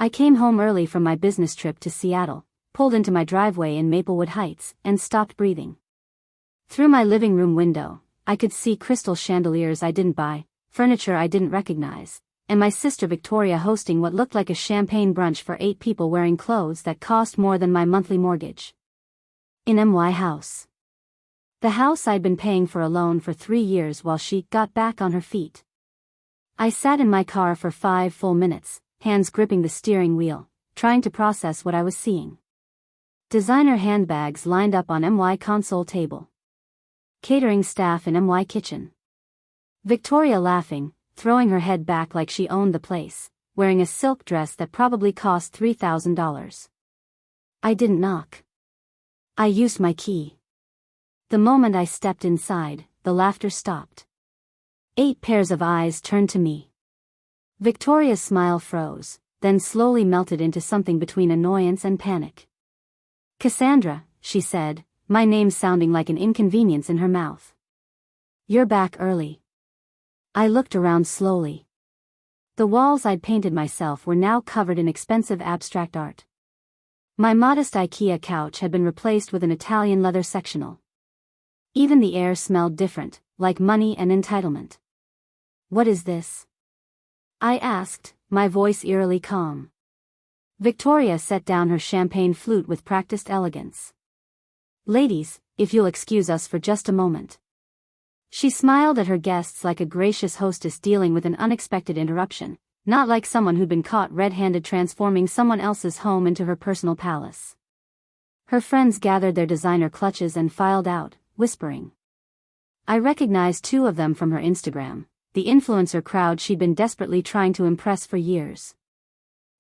I came home early from my business trip to Seattle, pulled into my driveway in Maplewood Heights, and stopped breathing. Through my living room window, I could see crystal chandeliers I didn't buy, furniture I didn't recognize, and my sister Victoria hosting what looked like a champagne brunch for 8 people wearing clothes that cost more than my monthly mortgage. In my house. The house I'd been paying for alone for 3 years while she got back on her feet. I sat in my car for 5 full minutes, hands gripping the steering wheel, trying to process what I was seeing. Designer handbags lined up on my console table. Catering staff in my kitchen. Victoria laughing, throwing her head back like she owned the place, wearing a silk dress that probably cost $3,000. I didn't knock. I used my key. The moment I stepped inside, the laughter stopped. 8 pairs of eyes turned to me. Victoria's smile froze, then slowly melted into something between annoyance and panic. "Cassandra," she said, my name sounding like an inconvenience in her mouth. "You're back early." I looked around slowly. The walls I'd painted myself were now covered in expensive abstract art. My modest IKEA couch had been replaced with an Italian leather sectional. Even the air smelled different, like money and entitlement. "What is this?" I asked, my voice eerily calm. Victoria set down her champagne flute with practiced elegance. "Ladies, if you'll excuse us for just a moment." She smiled at her guests like a gracious hostess dealing with an unexpected interruption, not like someone who'd been caught red-handed transforming someone else's home into her personal palace. Her friends gathered their designer clutches and filed out, whispering. I recognized 2 of them from her Instagram, the influencer crowd she'd been desperately trying to impress for years.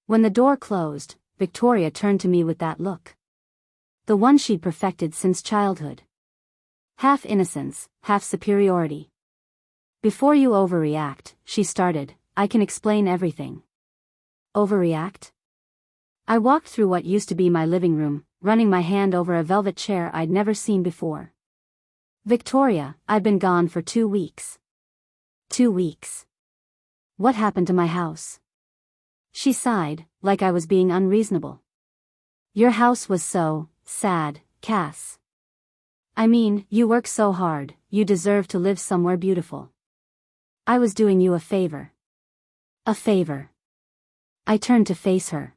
When the door closed, Victoria turned to me with that look. The one she'd perfected since childhood. Half innocence, half superiority. "Before you overreact," she started, "I can explain everything." Overreact? I walked through what used to be my living room, running my hand over a velvet chair I'd never seen before. "Victoria, I've been gone for 2 weeks. 2 weeks. What happened to my house?" She sighed, like I was being unreasonable. "Your house was so sad, Cass. I mean, you work so hard, you deserve to live somewhere beautiful. I was doing you a favor." "A favor?" I turned to face her.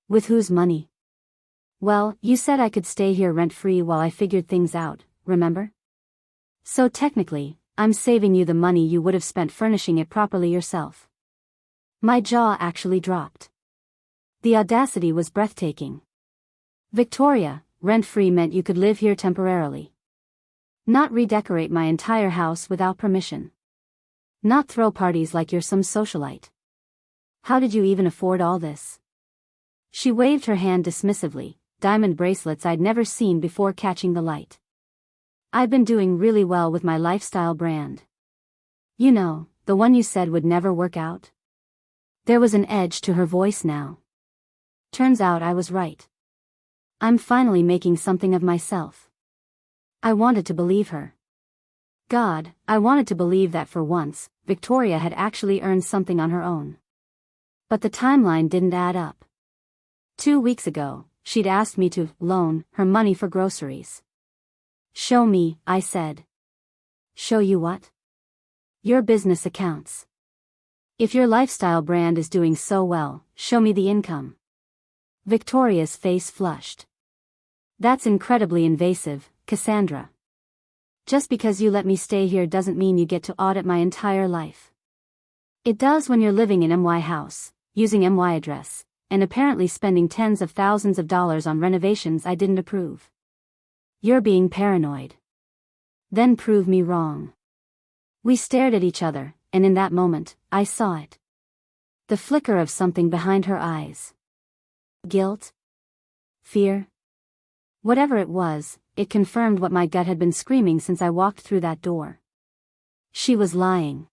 "With whose money?" "Well, you said I could stay here rent-free while I figured things out, remember? So technically, I'm saving you the money you would have spent furnishing it properly yourself." My jaw actually dropped. The audacity was breathtaking. "Victoria, rent-free meant you could live here temporarily. Not redecorate my entire house without permission. Not throw parties like you're some socialite. How did you even afford all this?" She waved her hand dismissively, diamond bracelets I'd never seen before catching the light. "I've been doing really well with my lifestyle brand. You know, the one you said would never work out." There was an edge to her voice now. Turns out I was right. I'm finally making something of myself. I wanted to believe her. God, I wanted to believe that for once, Victoria had actually earned something on her own. But the timeline didn't add up. 2 weeks ago, she'd asked me to loan her money for groceries. "Show me," I said. "Show you what?" "Your business accounts. If your lifestyle brand is doing so well, show me the income." Victoria's face flushed. "That's incredibly invasive, Cassandra. Just because you let me stay here doesn't mean you get to audit my entire life. It does when you're living in my house, using my address, and apparently spending tens of thousands of dollars on renovations I didn't approve. You're being paranoid. Then prove me wrong." We stared at each other, and in that moment, I saw it. The flicker of something behind her eyes. Guilt? Fear? Whatever it was, it confirmed what my gut had been screaming since I walked through that door. She was lying.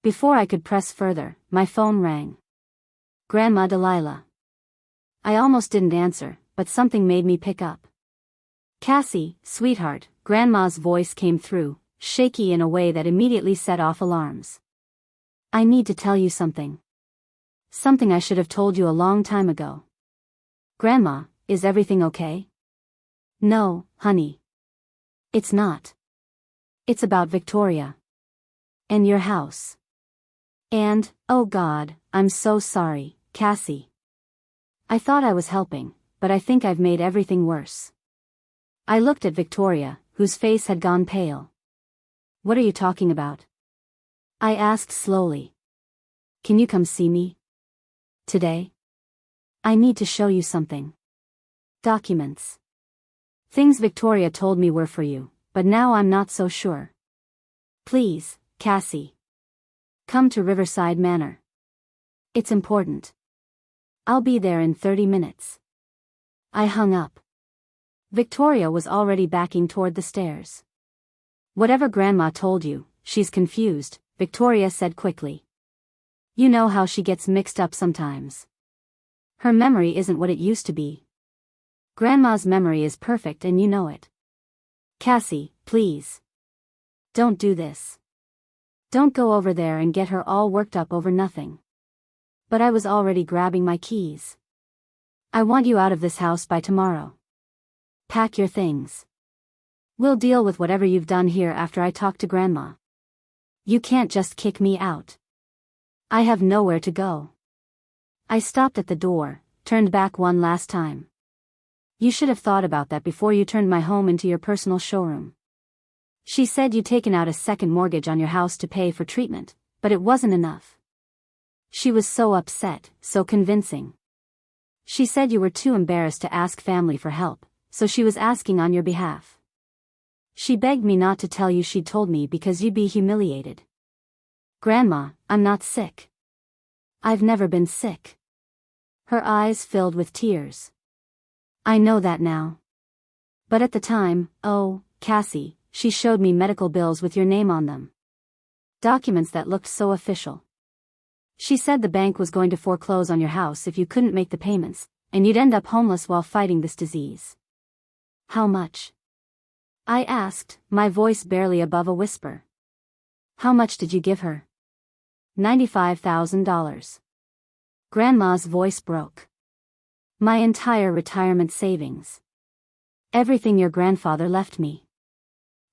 Before I could press further, my phone rang. Grandma Delilah. I almost didn't answer, but something made me pick up. "Cassie, sweetheart," Grandma's voice came through, shaky in a way that immediately set off alarms. "I need to tell you something." Something I should have told you a long time ago. Grandma, is everything okay? No, honey. It's not. It's about Victoria. And your house. And, oh God, I'm so sorry, Cassie. I thought I was helping, but I think I've made everything worse. I looked at Victoria, whose face had gone pale. What are you talking about? I asked slowly. Can you come see me? Today? I need to show you something. Documents. Things Victoria told me were for you, but now I'm not so sure. Please, Cassie. Come to Riverside Manor. It's important. I'll be there in 30 minutes. I hung up. Victoria was already backing toward the stairs. Whatever Grandma told you, she's confused, Victoria said quickly. You know how she gets mixed up sometimes. Her memory isn't what it used to be. Grandma's memory is perfect and you know it. Cassie, please. Don't do this. Don't go over there and get her all worked up over nothing. But I was already grabbing my keys. I want you out of this house by tomorrow. Pack your things. We'll deal with whatever you've done here after I talk to Grandma. You can't just kick me out. I have nowhere to go. I stopped at the door, turned back one last time. You should have thought about that before you turned my home into your personal showroom. She said you'd taken out a second mortgage on your house to pay for treatment, but it wasn't enough. She was so upset, so convincing. She said you were too embarrassed to ask family for help, so she was asking on your behalf. She begged me not to tell you she'd told me because you'd be humiliated. Grandma, I'm not sick. I've never been sick. Her eyes filled with tears. I know that now. But at the time, oh, Cassie, she showed me medical bills with your name on them. Documents that looked so official. She said the bank was going to foreclose on your house if you couldn't make the payments, and you'd end up homeless while fighting this disease. How much? I asked, my voice barely above a whisper. How much did you give her? $95,000. Grandma's voice broke. My entire retirement savings. Everything your grandfather left me.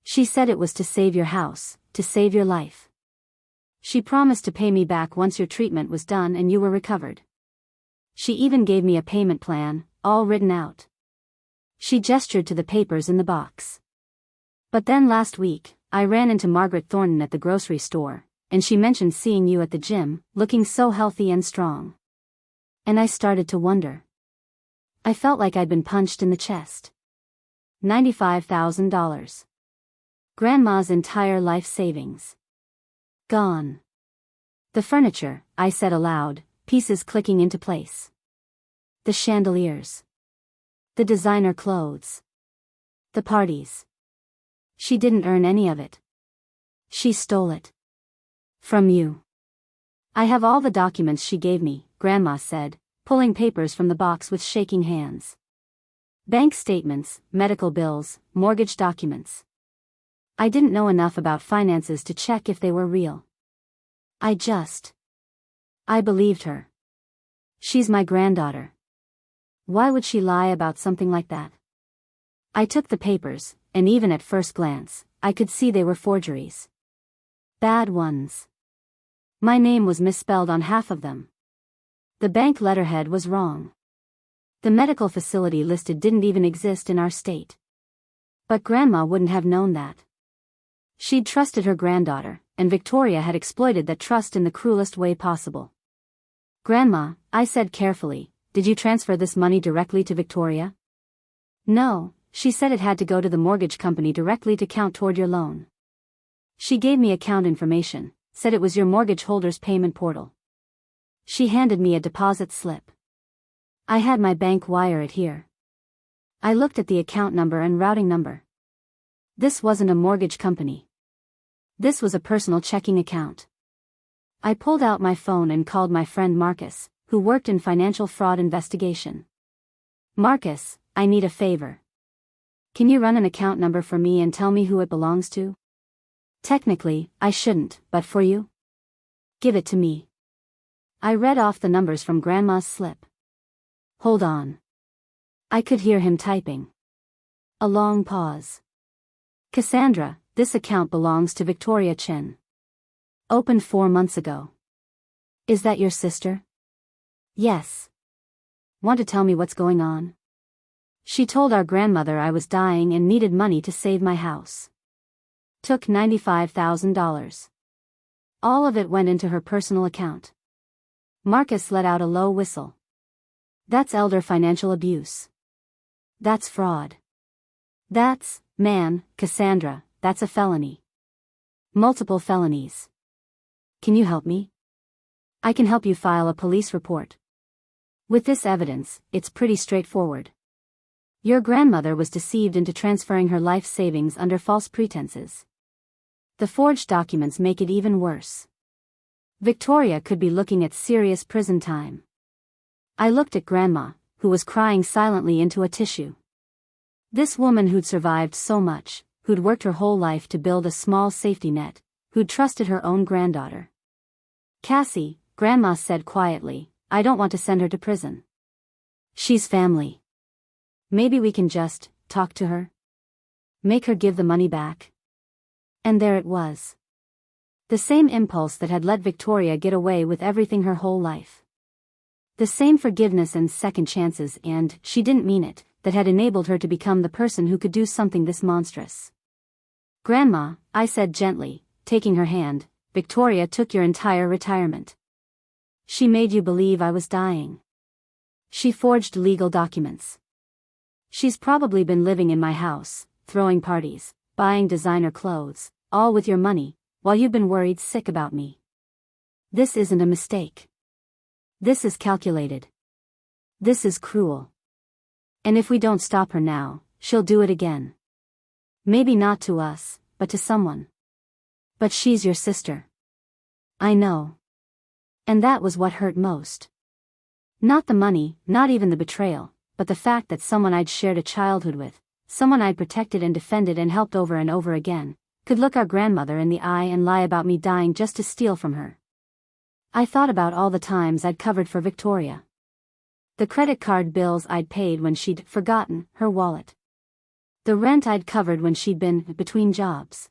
She said it was to save your house, to save your life. She promised to pay me back once your treatment was done and you were recovered. She even gave me a payment plan, all written out. She gestured to the papers in the box. But then last week, I ran into Margaret Thornton at the grocery store, and she mentioned seeing you at the gym, looking so healthy and strong. And I started to wonder. I felt like I'd been punched in the chest. $95,000. Grandma's entire life savings. Gone. The furniture, I said aloud, pieces clicking into place. The chandeliers. The designer clothes. The parties. She didn't earn any of it. She stole it. From you. I have all the documents she gave me, Grandma said, pulling papers from the box with shaking hands. Bank statements, medical bills, mortgage documents. I didn't know enough about finances to check if they were real. I believed her. She's my granddaughter. Why would she lie about something like that? I took the papers, and even at first glance, I could see they were forgeries. Bad ones. My name was misspelled on half of them. The bank letterhead was wrong. The medical facility listed didn't even exist in our state. But Grandma wouldn't have known that. She'd trusted her granddaughter, and Victoria had exploited that trust in the cruelest way possible. Grandma, I said carefully, did you transfer this money directly to Victoria? No, she said it had to go to the mortgage company directly to count toward your loan. She gave me account information, said it was your mortgage holder's payment portal. She handed me a deposit slip. I had my bank wire it here. I looked at the account number and routing number. This wasn't a mortgage company. This was a personal checking account. I pulled out my phone and called my friend Marcus, who worked in financial fraud investigation. Marcus, I need a favor. Can you run an account number for me and tell me who it belongs to? Technically, I shouldn't, but for you? Give it to me. I read off the numbers from Grandma's slip. Hold on. I could hear him typing. A long pause. Cassandra, this account belongs to Victoria Chen. Opened 4 months ago. Is that your sister? Yes. Want to tell me what's going on? She told our grandmother I was dying and needed money to save my house. Took $95,000. All of it went into her personal account. Marcus let out a low whistle. That's elder financial abuse. That's fraud. Cassandra, that's a felony. Multiple felonies. Can you help me? I can help you file a police report. With this evidence, it's pretty straightforward. Your grandmother was deceived into transferring her life savings under false pretenses. The forged documents make it even worse. Victoria could be looking at serious prison time. I looked at Grandma, who was crying silently into a tissue. This woman who'd survived so much, who'd worked her whole life to build a small safety net, who'd trusted her own granddaughter. Cassie, Grandma said quietly, I don't want to send her to prison. She's family. Maybe we can just talk to her? Make her give the money back? And there it was. The same impulse that had let Victoria get away with everything her whole life. The same forgiveness and second chances and, she didn't mean it, that had enabled her to become the person who could do something this monstrous. Grandma, I said gently, taking her hand, Victoria took your entire retirement. She made you believe I was dying. She forged legal documents. She's probably been living in my house, throwing parties, buying designer clothes, all with your money, while you've been worried sick about me. This isn't a mistake. This is calculated. This is cruel. And if we don't stop her now, she'll do it again. Maybe not to us, but to someone. But she's your sister. I know. And that was what hurt most. Not the money, not even the betrayal, but the fact that someone I'd shared a childhood with, someone I'd protected and defended and helped over and over again, could look our grandmother in the eye and lie about me dying just to steal from her. I thought about all the times I'd covered for Victoria. The credit card bills I'd paid when she'd forgotten her wallet. The rent I'd covered when she'd been between jobs.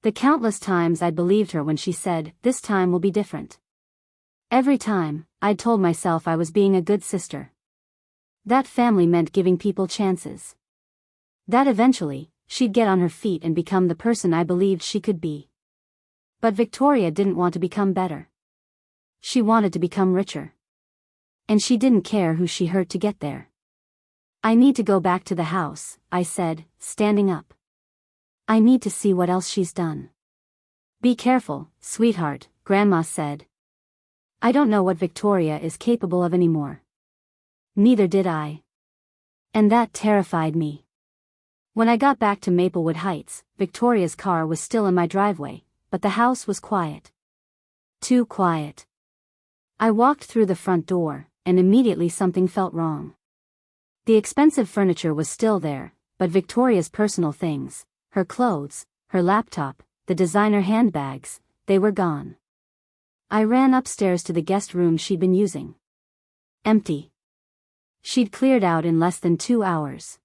The countless times I'd believed her when she said, this time will be different. Every time, I'd told myself I was being a good sister. That family meant giving people chances. That eventually, she'd get on her feet and become the person I believed she could be. But Victoria didn't want to become better. She wanted to become richer. And she didn't care who she hurt to get there. I need to go back to the house, I said, standing up. I need to see what else she's done. Be careful, sweetheart, Grandma said. I don't know what Victoria is capable of anymore. Neither did I. And that terrified me. When I got back to Maplewood Heights, Victoria's car was still in my driveway, but the house was quiet. Too quiet. I walked through the front door, and immediately something felt wrong. The expensive furniture was still there, but Victoria's personal things, her clothes, her laptop, the designer handbags, they were gone. I ran upstairs to the guest room she'd been using. Empty. She'd cleared out in less than 2 hours.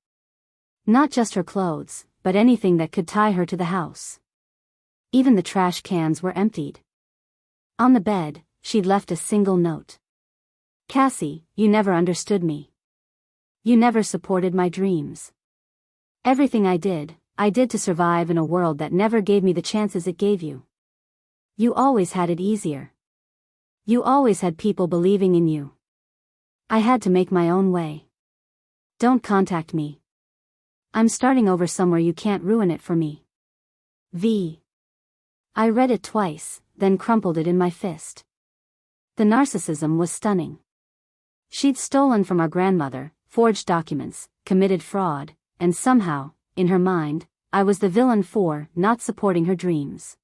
Not just her clothes, but anything that could tie her to the house. Even the trash cans were emptied. On the bed, she'd left a single note. Cassie, you never understood me. You never supported my dreams. Everything I did to survive in a world that never gave me the chances it gave you. You always had it easier. You always had people believing in you. I had to make my own way. Don't contact me. I'm starting over somewhere you can't ruin it for me. V. I read it twice, then crumpled it in my fist. The narcissism was stunning. She'd stolen from our grandmother, forged documents, committed fraud, and somehow, in her mind, I was the villain for not supporting her dreams.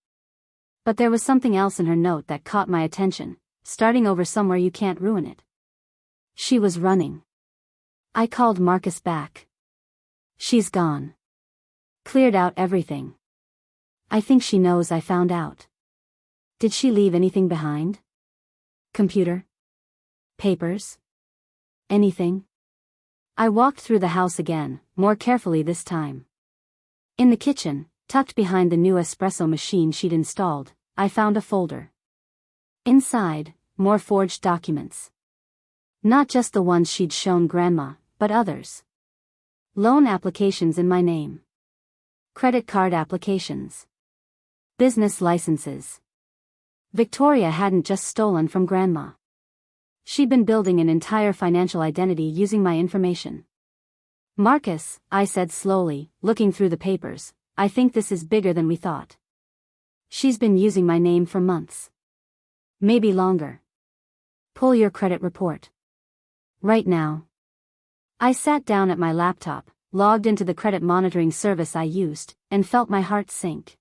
But there was something else in her note that caught my attention, starting over somewhere you can't ruin it. She was running. I called Marcus back. She's gone. Cleared out everything. I think she knows I found out. Did she leave anything behind? Computer? Papers? Anything? I walked through the house again, more carefully this time. In the kitchen, tucked behind the new espresso machine she'd installed, I found a folder. Inside, more forged documents. Not just the ones she'd shown Grandma, but others. Loan applications in my name. Credit card applications. Business licenses. Victoria hadn't just stolen from Grandma. She'd been building an entire financial identity using my information. Marcus, I said slowly, looking through the papers, I think this is bigger than we thought. She's been using my name for months. Maybe longer. Pull your credit report. Right now. I sat down at my laptop, logged into the credit monitoring service I used, and felt my heart sink.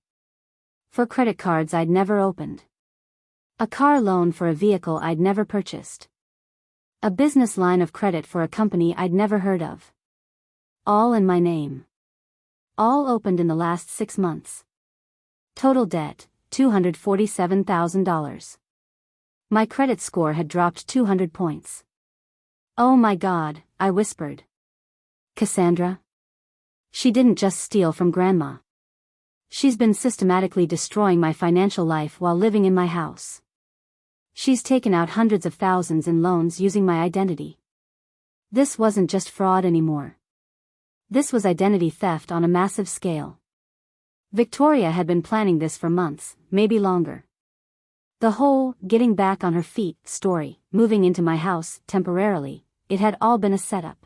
For credit cards I'd never opened. A car loan for a vehicle I'd never purchased. A business line of credit for a company I'd never heard of. All in my name. All opened in the last 6 months. Total debt, $247,000. My credit score had dropped 200 points. Oh my God, I whispered. Cassandra? She didn't just steal from Grandma. She's been systematically destroying my financial life while living in my house. She's taken out hundreds of thousands in loans using my identity. This wasn't just fraud anymore. This was identity theft on a massive scale. Victoria had been planning this for months, maybe longer. The whole getting back on her feet story, moving into my house temporarily, it had all been a setup.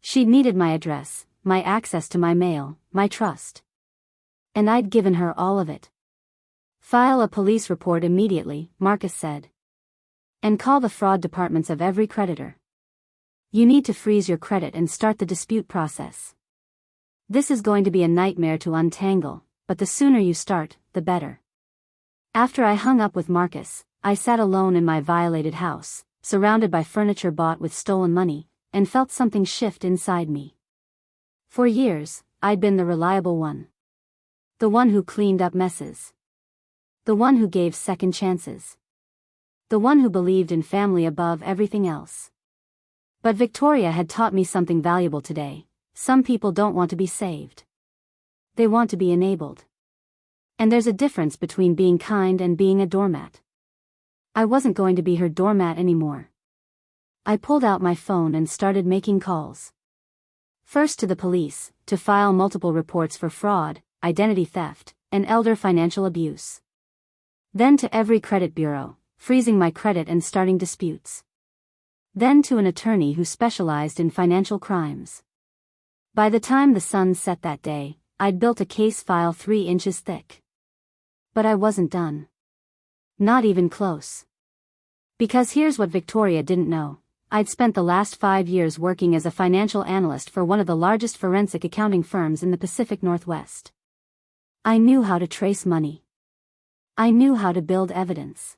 She'd needed my address, my access to my mail, my trust. And I'd given her all of it. File a police report immediately, Marcus said. And call the fraud departments of every creditor. You need to freeze your credit and start the dispute process. This is going to be a nightmare to untangle, but the sooner you start, the better. After I hung up with Marcus, I sat alone in my violated house, surrounded by furniture bought with stolen money, and felt something shift inside me. For years, I'd been the reliable one. The one who cleaned up messes. The one who gave second chances. The one who believed in family above everything else. But Victoria had taught me something valuable today. Some people don't want to be saved. They want to be enabled. And there's a difference between being kind and being a doormat. I wasn't going to be her doormat anymore. I pulled out my phone and started making calls. First to the police, to file multiple reports for fraud, identity theft, and elder financial abuse. Then to every credit bureau, freezing my credit and starting disputes. Then to an attorney who specialized in financial crimes. By the time the sun set that day, I'd built a case file 3 inches thick. But I wasn't done. Not even close. Because here's what Victoria didn't know. I'd spent the last 5 years working as a financial analyst for one of the largest forensic accounting firms in the Pacific Northwest. I knew how to trace money. I knew how to build evidence.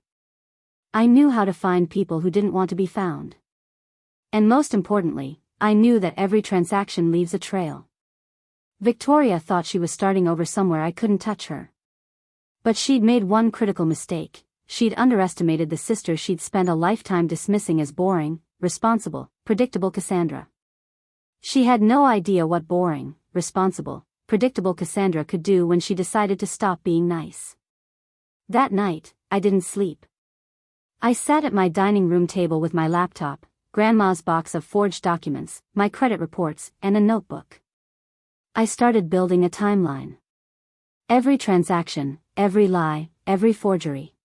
I knew how to find people who didn't want to be found. And most importantly, I knew that every transaction leaves a trail. Victoria thought she was starting over somewhere I couldn't touch her. But she'd made one critical mistake. She'd underestimated the sister she'd spent a lifetime dismissing as boring, responsible, predictable Cassandra. She had no idea what boring, responsible, predictable Cassandra could do when she decided to stop being nice. That night, I didn't sleep. I sat at my dining room table with my laptop, Grandma's box of forged documents, my credit reports, and a notebook. I started building a timeline. Every transaction, every lie, every forgery.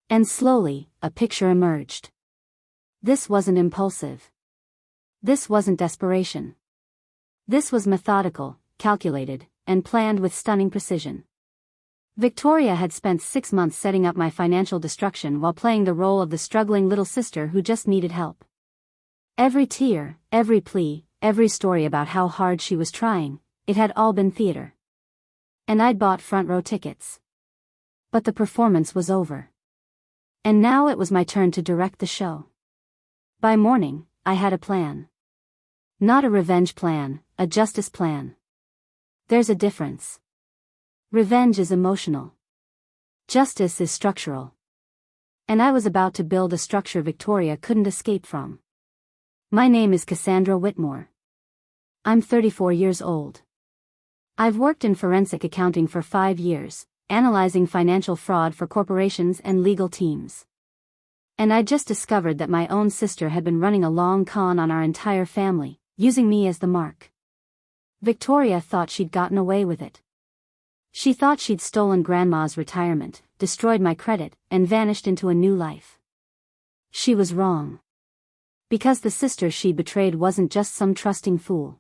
And slowly, a picture emerged. This wasn't impulsive. This wasn't desperation. This was methodical, calculated, and planned with stunning precision. Victoria had spent 6 months setting up my financial destruction while playing the role of the struggling little sister who just needed help. Every tear, every plea, every story about how hard she was trying, it had all been theater. And I'd bought front row tickets. But the performance was over. And now it was my turn to direct the show. By morning, I had a plan. Not a revenge plan, a justice plan. There's a difference. Revenge is emotional. Justice is structural. And I was about to build a structure Victoria couldn't escape from. My name is Cassandra Whitmore. I'm 34 years old. I've worked in forensic accounting for 5 years, analyzing financial fraud for corporations and legal teams. And I just discovered that my own sister had been running a long con on our entire family, using me as the mark. Victoria thought she'd gotten away with it. She thought she'd stolen Grandma's retirement, destroyed my credit, and vanished into a new life. She was wrong. Because the sister she betrayed wasn't just some trusting fool.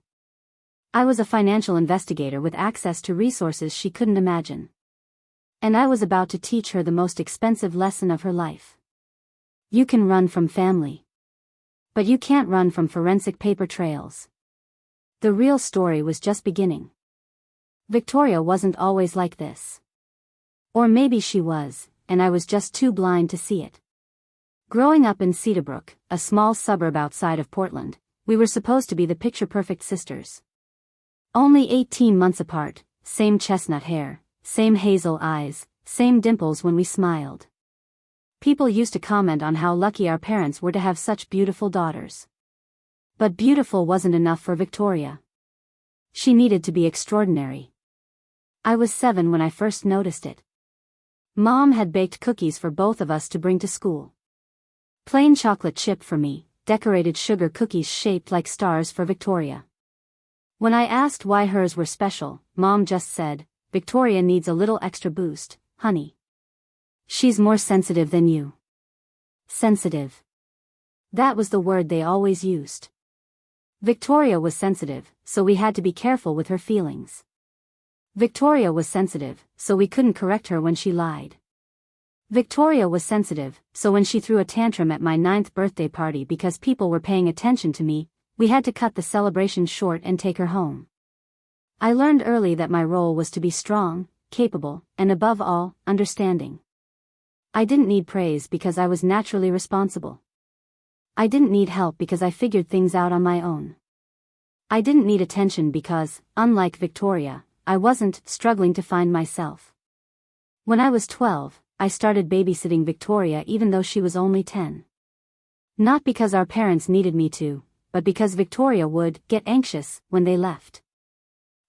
I was a financial investigator with access to resources she couldn't imagine. And I was about to teach her the most expensive lesson of her life. You can run from family. But you can't run from forensic paper trails. The real story was just beginning. Victoria wasn't always like this. Or maybe she was, and I was just too blind to see it. Growing up in Cedarbrook, a small suburb outside of Portland, we were supposed to be the picture-perfect sisters. Only 18 months apart, same chestnut hair, same hazel eyes, same dimples when we smiled. People used to comment on how lucky our parents were to have such beautiful daughters. But beautiful wasn't enough for Victoria. She needed to be extraordinary. I was 7 when I first noticed it. Mom had baked cookies for both of us to bring to school. Plain chocolate chip for me, decorated sugar cookies shaped like stars for Victoria. When I asked why hers were special, Mom just said, "Victoria needs a little extra boost, honey. She's more sensitive than you." Sensitive. That was the word they always used. Victoria was sensitive, so we had to be careful with her feelings. Victoria was sensitive, so we couldn't correct her when she lied. Victoria was sensitive, so when she threw a tantrum at my 9th birthday party because people were paying attention to me, we had to cut the celebration short and take her home. I learned early that my role was to be strong, capable, and above all, understanding. I didn't need praise because I was naturally responsible. I didn't need help because I figured things out on my own. I didn't need attention because, unlike Victoria, I wasn't struggling to find myself. When I was 12, I started babysitting Victoria even though she was only 10. Not because our parents needed me to, but because Victoria would get anxious when they left.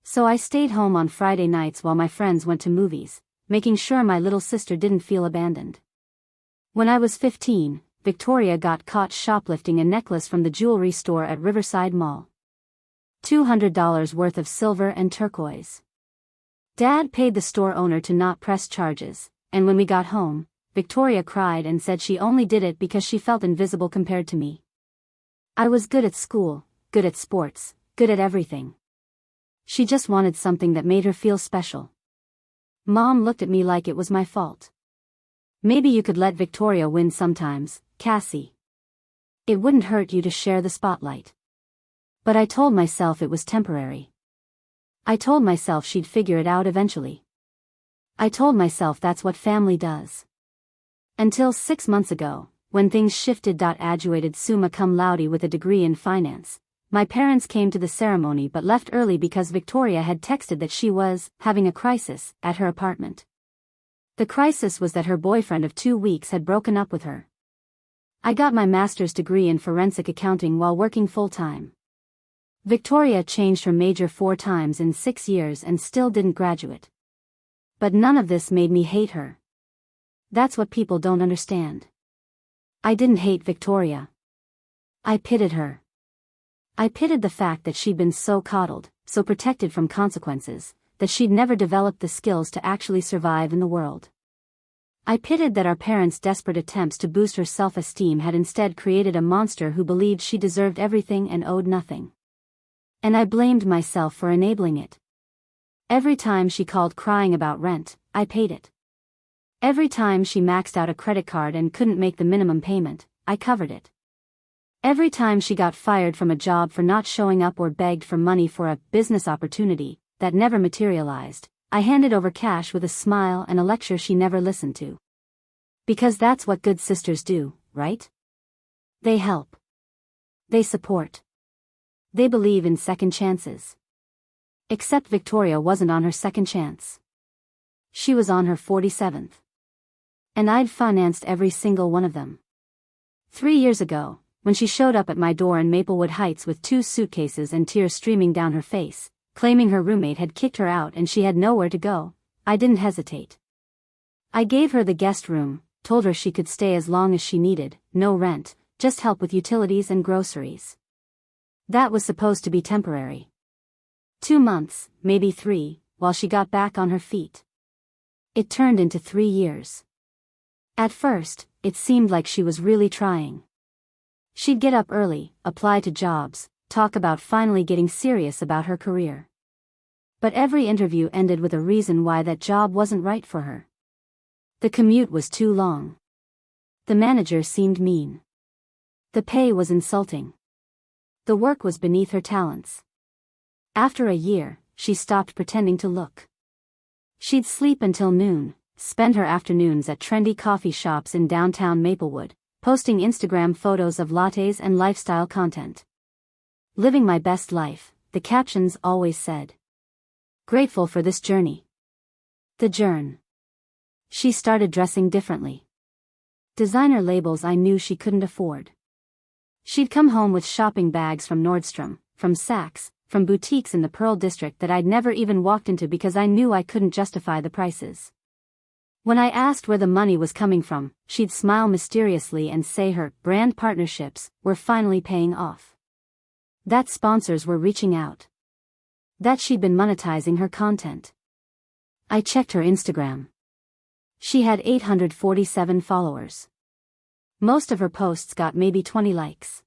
So I stayed home on Friday nights while my friends went to movies, making sure my little sister didn't feel abandoned. When I was 15, Victoria got caught shoplifting a necklace from the jewelry store at Riverside Mall. $200 worth of silver and turquoise. Dad paid the store owner to not press charges, and when we got home, Victoria cried and said she only did it because she felt invisible compared to me. I was good at school, good at sports, good at everything. She just wanted something that made her feel special. Mom looked at me like it was my fault. "Maybe you could let Victoria win sometimes, Cassie. It wouldn't hurt you to share the spotlight." But I told myself it was temporary. I told myself she'd figure it out eventually. I told myself that's what family does. Until 6 months ago, when things shifted. Graduated summa cum laude with a degree in finance. My parents came to the ceremony but left early because Victoria had texted that she was having a crisis at her apartment. The crisis was that her boyfriend of 2 weeks had broken up with her. I got my master's degree in forensic accounting while working full-time. Victoria changed her major 4 times in 6 years and still didn't graduate. But none of this made me hate her. That's what people don't understand. I didn't hate Victoria. I pitied her. I pitied the fact that she'd been so coddled, so protected from consequences, that she'd never developed the skills to actually survive in the world. I pitied that our parents' desperate attempts to boost her self-esteem had instead created a monster who believed she deserved everything and owed nothing. And I blamed myself for enabling it. Every time she called crying about rent, I paid it. Every time she maxed out a credit card and couldn't make the minimum payment, I covered it. Every time she got fired from a job for not showing up or begged for money for a business opportunity that never materialized, I handed over cash with a smile and a lecture she never listened to. Because that's what good sisters do, right? They help. They support. They believe in second chances. Except Victoria wasn't on her second chance. She was on her 47th. And I'd financed every single one of them. 3 years ago, when she showed up at my door in Maplewood Heights with 2 suitcases and tears streaming down her face, claiming her roommate had kicked her out and she had nowhere to go, I didn't hesitate. I gave her the guest room, told her she could stay as long as she needed, no rent, just help with utilities and groceries. That was supposed to be temporary. 2 months, maybe 3, while she got back on her feet. It turned into 3 years. At first, it seemed like she was really trying. She'd get up early, apply to jobs, talk about finally getting serious about her career. But every interview ended with a reason why that job wasn't right for her. The commute was too long. The manager seemed mean. The pay was insulting. The work was beneath her talents. After a year, she stopped pretending to look. She'd sleep until noon, spend her afternoons at trendy coffee shops in downtown Maplewood, posting Instagram photos of lattes and lifestyle content. Living my best life, the captions always said. Grateful for this journey. The journey. She started dressing differently. Designer labels I knew she couldn't afford. She'd come home with shopping bags from Nordstrom, from Saks, from boutiques in the Pearl District that I'd never even walked into because I knew I couldn't justify the prices. When I asked where the money was coming from, she'd smile mysteriously and say her brand partnerships were finally paying off. That sponsors were reaching out. That she'd been monetizing her content. I checked her Instagram. She had 847 followers. Most of her posts got maybe 20 likes.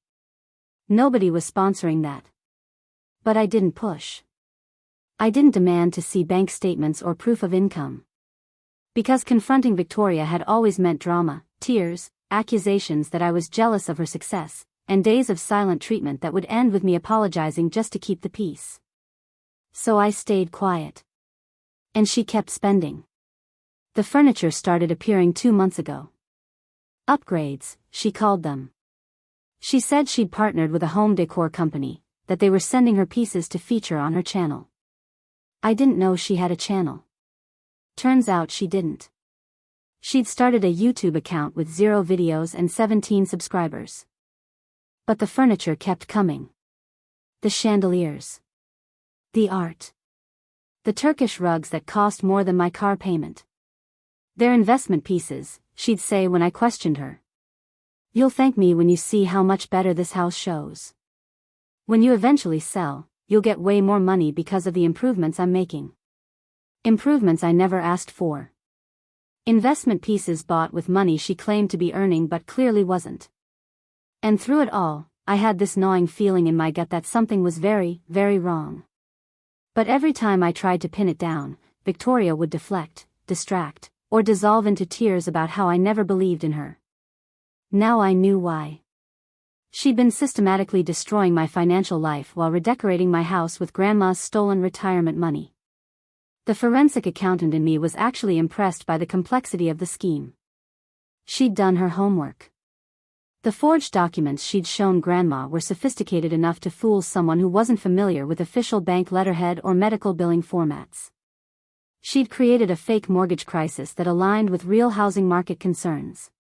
Nobody was sponsoring that. But I didn't push. I didn't demand to see bank statements or proof of income. Because confronting Victoria had always meant drama, tears, accusations that I was jealous of her success, and days of silent treatment that would end with me apologizing just to keep the peace. So I stayed quiet. And she kept spending. The furniture started appearing 2 months ago. Upgrades, she called them. She said she'd partnered with a home decor company, that they were sending her pieces to feature on her channel. I didn't know she had a channel. Turns out she didn't. She'd started a YouTube account with 0 videos and 17 subscribers. But the furniture kept coming. The chandeliers. The art. The Turkish rugs that cost more than my car payment. They're investment pieces, she'd say when I questioned her. You'll thank me when you see how much better this house shows. When you eventually sell, you'll get way more money because of the improvements I'm making. Improvements I never asked for. Investment pieces bought with money she claimed to be earning but clearly wasn't. And through it all, I had this gnawing feeling in my gut that something was very, very wrong. But every time I tried to pin it down, Victoria would deflect, distract, or dissolve into tears about how I never believed in her. Now I knew why. She'd been systematically destroying my financial life while redecorating my house with Grandma's stolen retirement money. The forensic accountant in me was actually impressed by the complexity of the scheme. She'd done her homework. The forged documents she'd shown Grandma were sophisticated enough to fool someone who wasn't familiar with official bank letterhead or medical billing formats. She'd created a fake mortgage crisis that aligned with real housing market concerns.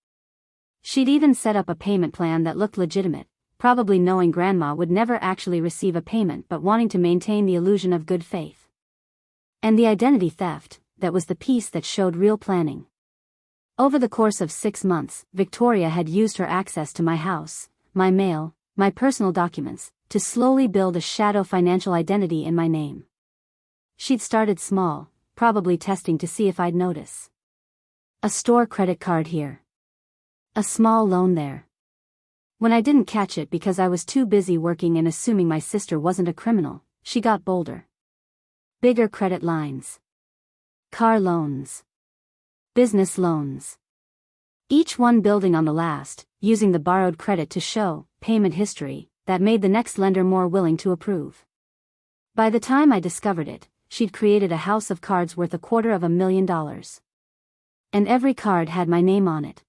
She'd even set up a payment plan that looked legitimate, probably knowing Grandma would never actually receive a payment but wanting to maintain the illusion of good faith. And the identity theft, that was the piece that showed real planning. Over the course of 6 months, Victoria had used her access to my house, my mail, my personal documents, to slowly build a shadow financial identity in my name. She'd started small, probably testing to see if I'd notice. A store credit card here. A small loan there. When I didn't catch it because I was too busy working and assuming my sister wasn't a criminal, she got bolder. Bigger credit lines. Car loans. Business loans. Each one building on the last, using the borrowed credit to show payment history that made the next lender more willing to approve. By the time I discovered it, she'd created a house of cards worth $250,000. And every card had my name on it.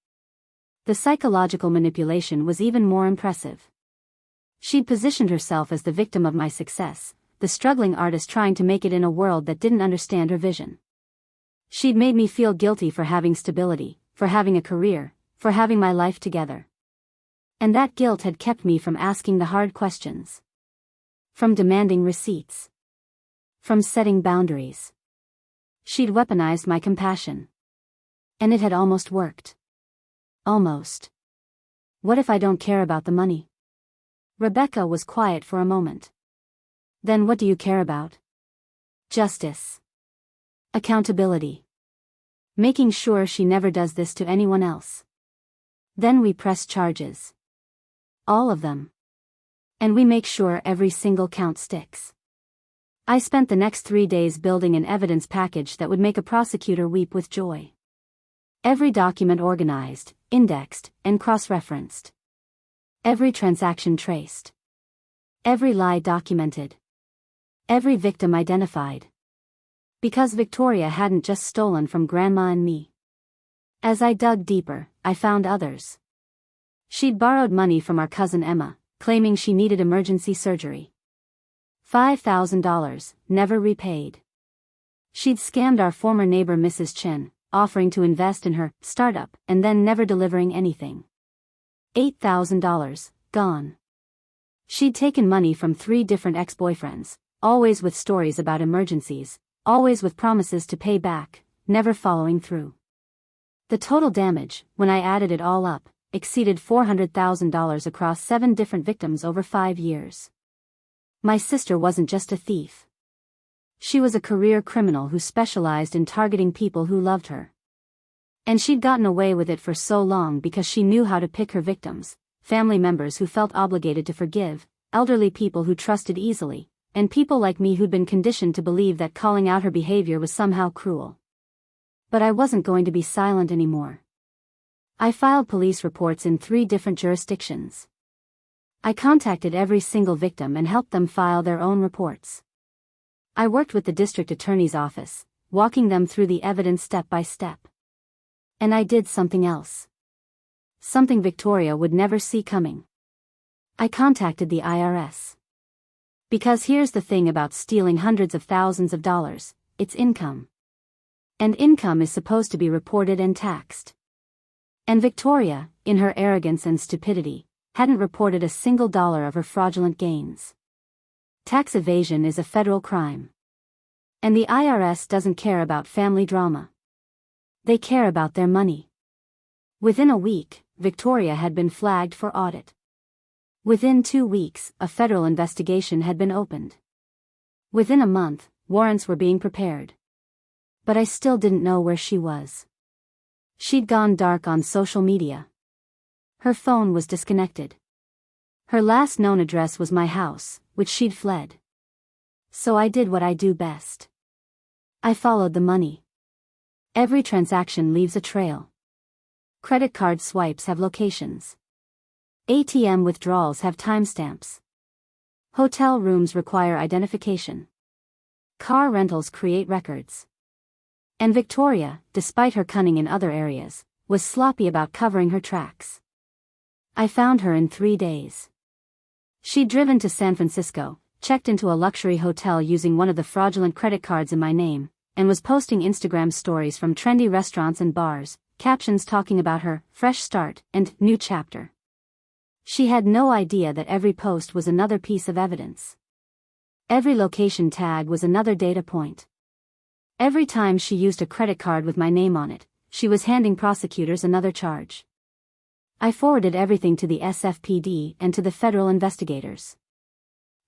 The psychological manipulation was even more impressive. She'd positioned herself as the victim of my success, the struggling artist trying to make it in a world that didn't understand her vision. She'd made me feel guilty for having stability, for having a career, for having my life together. And that guilt had kept me from asking the hard questions. From demanding receipts. From setting boundaries. She'd weaponized my compassion. And it had almost worked. Almost. What if I don't care about the money? Rebecca was quiet for a moment. Then what do you care about? Justice. Accountability. Making sure she never does this to anyone else. Then we press charges. All of them. And we make sure every single count sticks. I spent the next 3 days building an evidence package that would make a prosecutor weep with joy. Every document organized, indexed, and cross-referenced. Every transaction traced. Every lie documented. Every victim identified. Because Victoria hadn't just stolen from Grandma and me. As I dug deeper, I found others. She'd borrowed money from our cousin Emma, claiming she needed emergency surgery. $5,000, never repaid. She'd scammed our former neighbor Mrs. Chen, offering to invest in her startup and then never delivering anything. $8,000, gone. She'd taken money from 3 different ex-boyfriends, always with stories about emergencies, always with promises to pay back, never following through. The total damage, when I added it all up, exceeded $400,000 across 7 different victims over 5 years. My sister wasn't just a thief. She was a career criminal who specialized in targeting people who loved her. And she'd gotten away with it for so long because she knew how to pick her victims, family members who felt obligated to forgive, elderly people who trusted easily, and people like me who'd been conditioned to believe that calling out her behavior was somehow cruel. But I wasn't going to be silent anymore. I filed police reports in 3 different jurisdictions. I contacted every single victim and helped them file their own reports. I worked with the district attorney's office, walking them through the evidence step by step. And I did something else. Something Victoria would never see coming. I contacted the IRS. Because here's the thing about stealing hundreds of thousands of dollars, it's income. And income is supposed to be reported and taxed. And Victoria, in her arrogance and stupidity, hadn't reported a single dollar of her fraudulent gains. Tax evasion is a federal crime. And the IRS doesn't care about family drama. They care about their money. Within a week, Victoria had been flagged for audit. Within 2 weeks, a federal investigation had been opened. Within a month, warrants were being prepared. But I still didn't know where she was. She'd gone dark on social media. Her phone was disconnected. Her last known address was my house, which she'd fled. So I did what I do best. I followed the money. Every transaction leaves a trail. Credit card swipes have locations. ATM withdrawals have timestamps. Hotel rooms require identification. Car rentals create records. And Victoria, despite her cunning in other areas, was sloppy about covering her tracks. I found her in 3 days. She'd driven to San Francisco, checked into a luxury hotel using one of the fraudulent credit cards in my name, and was posting Instagram stories from trendy restaurants and bars, captions talking about her fresh start and new chapter. She had no idea that every post was another piece of evidence. Every location tag was another data point. Every time she used a credit card with my name on it, she was handing prosecutors another charge. I forwarded everything to the SFPD and to the federal investigators.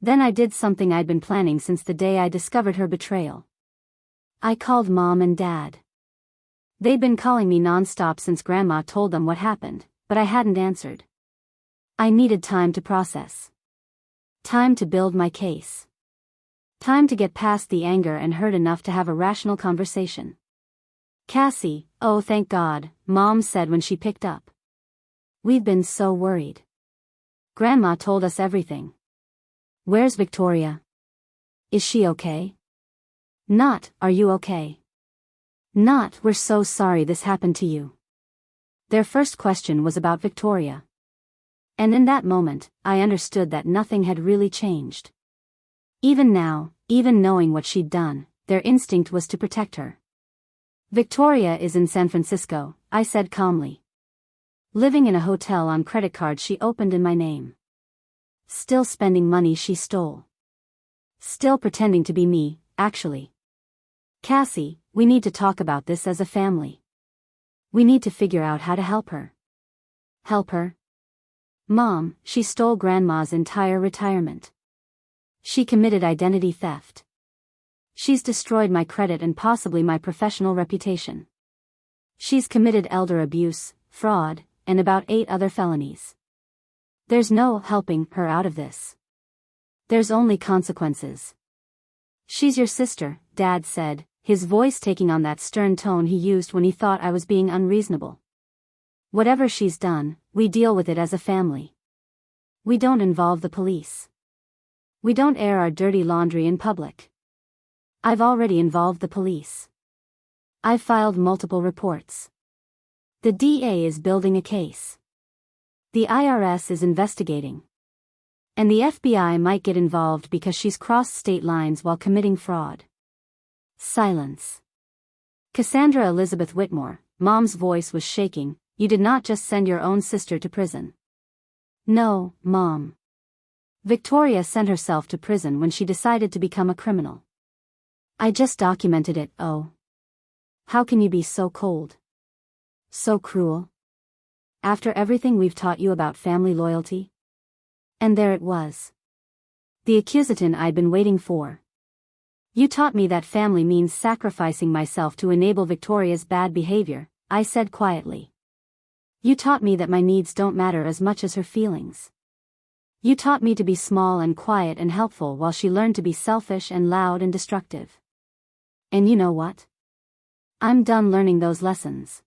Then I did something I'd been planning since the day I discovered her betrayal. I called Mom and Dad. They'd been calling me nonstop since Grandma told them what happened, but I hadn't answered. I needed time to process. Time to build my case. Time to get past the anger and hurt enough to have a rational conversation. Cassie, oh thank God, Mom said when she picked up. We've been so worried. Grandma told us everything. Where's Victoria? Is she okay? Not, are you okay? Not, we're so sorry this happened to you. Their first question was about Victoria. And in that moment, I understood that nothing had really changed. Even now, even knowing what she'd done, their instinct was to protect her. Victoria is in San Francisco, I said calmly. Living in a hotel on credit cards she opened in my name. Still spending money she stole. Still pretending to be me, actually. Cassie, we need to talk about this as a family. We need to figure out how to help her. Help her? Mom, she stole Grandma's entire retirement. She committed identity theft. She's destroyed my credit and possibly my professional reputation. She's committed elder abuse, fraud, and about 8 other felonies. There's no helping her out of this. There's only consequences. She's your sister, Dad said, his voice taking on that stern tone he used when he thought I was being unreasonable. Whatever she's done, we deal with it as a family. We don't involve the police. We don't air our dirty laundry in public. I've already involved the police. I've filed multiple reports. The DA is building a case. The IRS is investigating. And the FBI might get involved because she's crossed state lines while committing fraud. Silence. Cassandra Elizabeth Whitmore, Mom's voice was shaking. You did not just send your own sister to prison. No, Mom. Victoria sent herself to prison when she decided to become a criminal. I just documented it. Oh. How can you be so cold? So cruel? After everything we've taught you about family loyalty? And there it was. The accusation I'd been waiting for. You taught me that family means sacrificing myself to enable Victoria's bad behavior, I said quietly. You taught me that my needs don't matter as much as her feelings. You taught me to be small and quiet and helpful while she learned to be selfish and loud and destructive. And you know what? I'm done learning those lessons.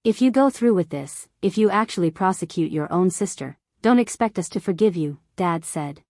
If you go through with this, if you actually prosecute your own sister, don't expect us to forgive you, Dad said.